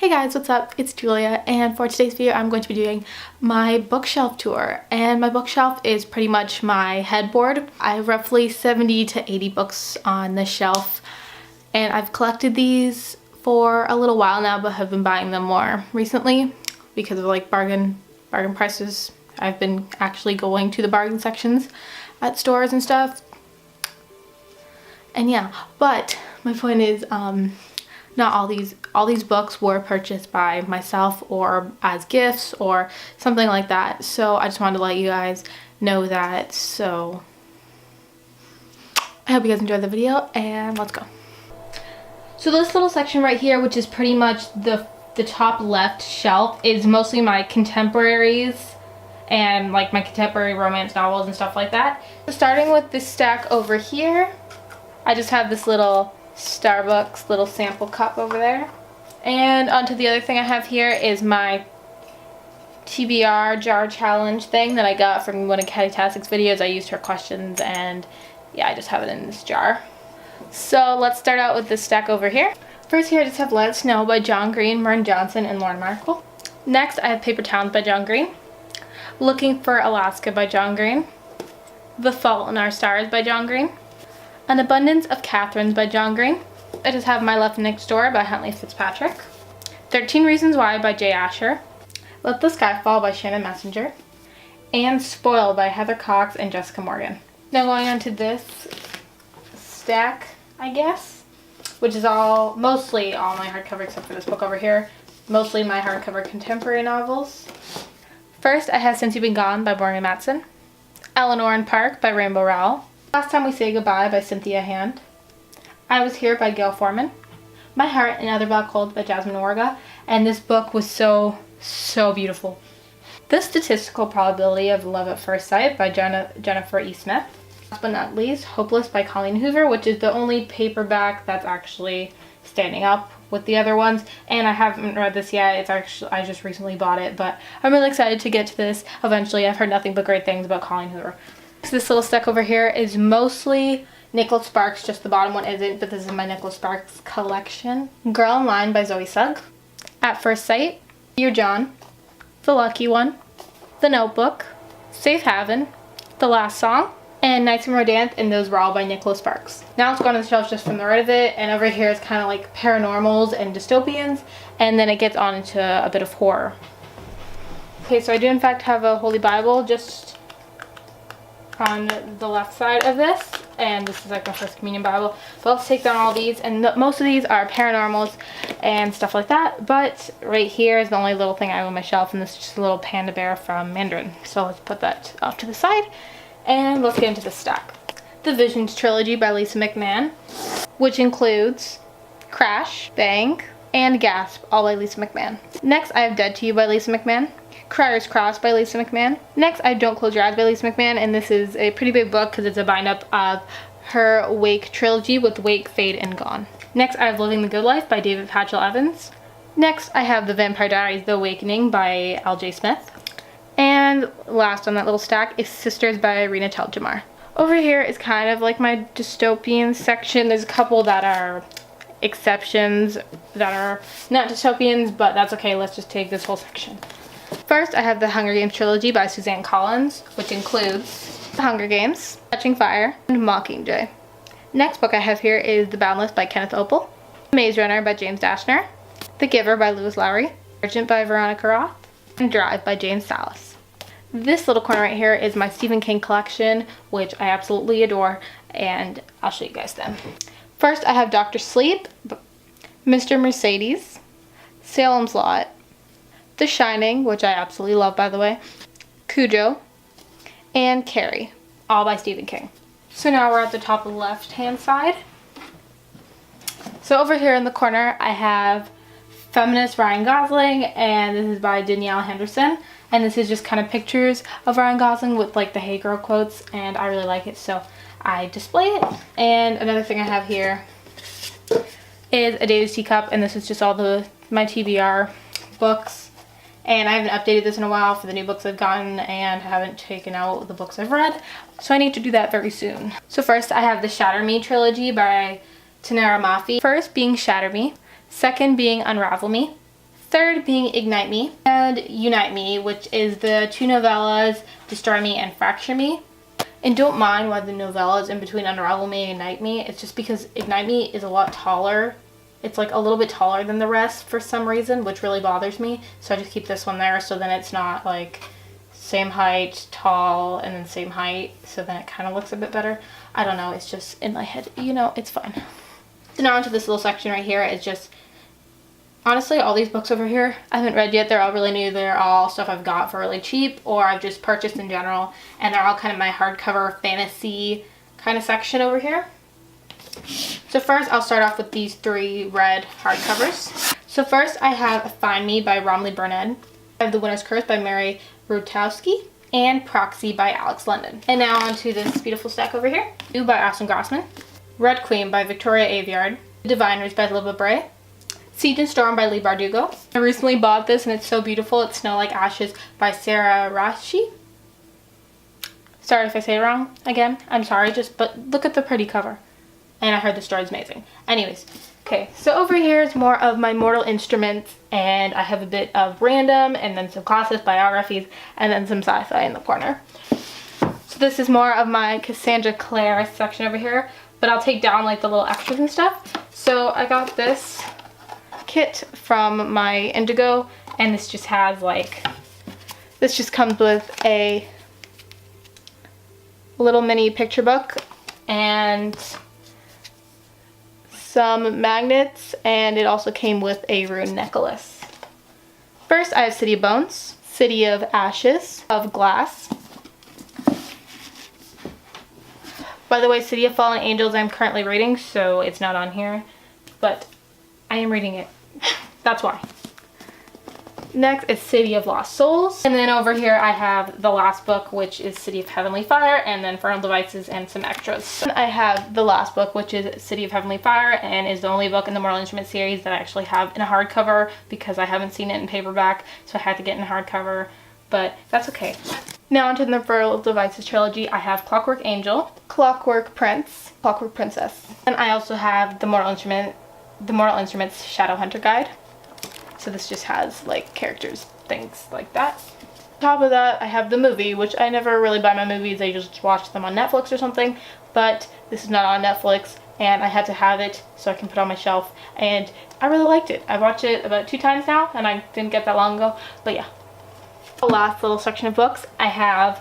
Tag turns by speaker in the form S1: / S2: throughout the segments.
S1: Hey guys, what's up? It's Julia, and for today's video I'm going to be doing my bookshelf tour. And my bookshelf is pretty much my headboard. I have roughly 70 to 80 books on this shelf, and I've collected these for a little while now, but have been buying them more recently because of like bargain prices. I've been actually going to the bargain sections at stores and stuff. And yeah, but my point is not all these books were purchased by myself or as gifts or something like that. So I just wanted to let you guys know that. So I hope you guys enjoyed the video, and let's go. So this little section right here, which is pretty much the top left shelf, is mostly my contemporaries and like my contemporary romance novels and stuff like that. So starting with this stack over here, I just have this little Starbucks little sample cup over there. And onto the other thing I have here is my TBR jar challenge thing that I got from one of Caddy Tastic's videos. I used her questions, and yeah, I just have it in this jar. So let's start out with this stack over here. First here I just have Let It Snow by John Green, Mern Johnson, and Lauren Markle. Next I have Paper Towns by John Green, Looking for Alaska by John Green, The Fault in Our Stars by John Green, An Abundance of Catherines by John Green. I just have My Left Next Door by Huntley Fitzpatrick, 13 Reasons Why by Jay Asher, Let the Sky Fall by Shannon Messenger, and Spoiled by Heather Cox and Jessica Morgan. Now going on to this stack, I guess, which is mostly all my hardcover except for this book over here, mostly my hardcover contemporary novels. First I have Since You've Been Gone by Morgan Matson, Eleanor and Park by Rainbow Rowell, Last Time We Say Goodbye by Cynthia Hand, I Was Here by Gail Forman, My Heart and Other Black Holes by Jasmine Warga, and this book was so beautiful. The Statistical Probability of Love at First Sight by Jennifer E. Smith. Last but not least, Hopeless by Colleen Hoover, which is the only paperback that's actually standing up with the other ones, and I haven't read this yet. It's actually, I just recently bought it, but I'm really excited to get to this eventually. I've heard nothing but great things about Colleen Hoover. So this little stack over here is mostly Nicholas Sparks, just the bottom one isn't, but this is my Nicholas Sparks collection. Girl in Line by Zoe Sugg, At First Sight, Dear John, The Lucky One, The Notebook, Safe Haven, The Last Song, and Nights in Rodanthe, and those were all by Nicholas Sparks. Now let's go on to the shelf just from the right of it, and over here is kind of like paranormals and dystopians, and then it gets on into a bit of horror. Okay, so I do in fact have a Holy Bible just on the left side of this, and this is like my first communion Bible. But let's take down all these, and most of these are paranormals and stuff like that, but right here is the only little thing I have on my shelf, and this is just a little panda bear from Mandarin. So let's put that off to the side, and let's get into the stack. The Visions Trilogy by Lisa McMann, which includes Crash, Bang, and Gasp, all by Lisa McMann. Next I have Dead to You by Lisa McMann, Crier's Cross by Lisa McMann. Next I have Don't Close Your Eyes by Lisa McMann, and this is a pretty big book because it's a bind-up of her Wake trilogy with Wake, Fade, and Gone. Next I have Living the Good Life by David Patchell Evans. Next I have The Vampire Diaries The Awakening by L.J. Smith. And last on that little stack is Sisters by Irina Tel-Jamar. Over here is kind of like my dystopian section. There's a couple that are exceptions that are not dystopians, but that's okay. Let's just take this whole section. First, I have the Hunger Games trilogy by Suzanne Collins, which includes The Hunger Games, Catching Fire, and Mockingjay. Next book I have here is The Boundless by Kenneth Opel, Maze Runner by James Dashner, The Giver by Lewis Lowry, Urgent by Veronica Roth, and Drive by James Salas. This little corner right here is my Stephen King collection, which I absolutely adore, and I'll show you guys them. First, I have Dr. Sleep, Mr. Mercedes, Salem's Lot, The Shining, which I absolutely love by the way, Cujo, and Carrie, all by Stephen King. So now we're at the top of the left-hand side. So over here in the corner, I have Feminist Ryan Gosling, and this is by Danielle Henderson, and this is just kind of pictures of Ryan Gosling with like the Hey Girl quotes, and I really like it, so I display it. And another thing I have here is a David's Teacup, and this is just all my TBR books, and I haven't updated this in a while for the new books I've gotten, and haven't taken out the books I've read, so I need to do that very soon. So first I have the Shatter Me trilogy by Tanara Mafi. First being Shatter Me, second being Unravel Me, third being Ignite Me and Unite Me, which is the two novellas, Destroy Me and Fracture Me. And don't mind why the novella is in between Unravel Me and Ignite Me. It's just because Ignite Me is a lot taller. It's like a little bit taller than the rest for some reason, which really bothers me. So I just keep this one there so then it's not like same height, tall, and then same height. So then it kind of looks a bit better. I don't know, it's just in my head. You know, it's fine. So now onto this little section right here. It's just, honestly, all these books over here I haven't read yet. They're all really new. They're all stuff I've got for really cheap or I've just purchased in general. And they're all kind of my hardcover fantasy kind of section over here. So first I'll start off with these three red hardcovers. So first I have Find Me by Romley Burnett. I have The Winter's Curse by Mary Rutowski. And Proxy by Alex London. And now onto this beautiful stack over here. You by Austin Grossman. Red Queen by Victoria Aveyard. The Diviners by Liva Bray. Siege and Storm by Leigh Bardugo. I recently bought this and it's so beautiful. It's Snow Like Ashes by Sarah Rashi. Sorry if I say it wrong again. I'm sorry, but look at the pretty cover. And I heard the story is amazing. Anyways, okay, so over here is more of my Mortal Instruments, and I have a bit of random, and then some classics, biographies, and then some sci-fi in the corner. So this is more of my Cassandra Clare section over here, but I'll take down like the little extras and stuff. So I got this kit from my Indigo, and this just has like, this just comes with a little mini picture book and some magnets, and it also came with a rune necklace. First I have City of Bones, City of Ashes, of Glass. By the way, City of Fallen Angels I'm currently reading, so it's not on here, but I am reading it. That's why. Next is City of Lost Souls. And then over here I have the last book, which is City of Heavenly Fire, and then Infernal Devices and some extras. And I have the last book, which is City of Heavenly Fire, and is the only book in the Mortal Instrument series that I actually have in a hardcover because I haven't seen it in paperback, so I had to get in a hardcover, but that's okay. Now onto the Infernal Devices trilogy. I have Clockwork Angel, Clockwork Prince, Clockwork Princess. And I also have the Mortal Instruments Shadowhunter Guide. So this just has like characters, things like that. On top of that, I have the movie, which I never really buy my movies. I just watch them on Netflix or something. But this is not on Netflix, and I had to have it so I can put it on my shelf. And I really liked it. I watched it about 2 times now, and I didn't get that long ago. But yeah. The last little section of books, I have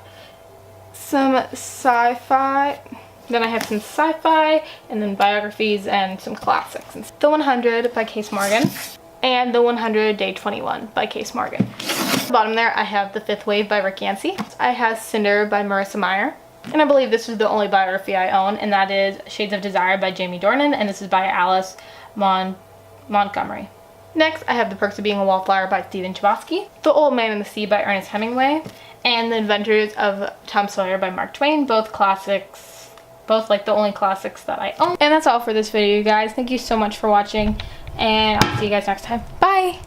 S1: some sci-fi. Then I have some sci-fi, and then biographies, and some classics. The 100 by Case Morgan. And The 100 Day 21 by Case Morgan. At the bottom there I have The Fifth Wave by Rick Yancey. I have Cinder by Marissa Meyer. And I believe this is the only biography I own, and that is Shades of Desire by Jamie Dornan, and this is by Alice Montgomery. Next I have The Perks of Being a Wallflower by Stephen Chbosky. The Old Man and the Sea by Ernest Hemingway. And The Adventures of Tom Sawyer by Mark Twain. Both classics. Both like the only classics that I own. And that's all for this video, you guys. Thank you so much for watching. And I'll see you guys next time. Bye!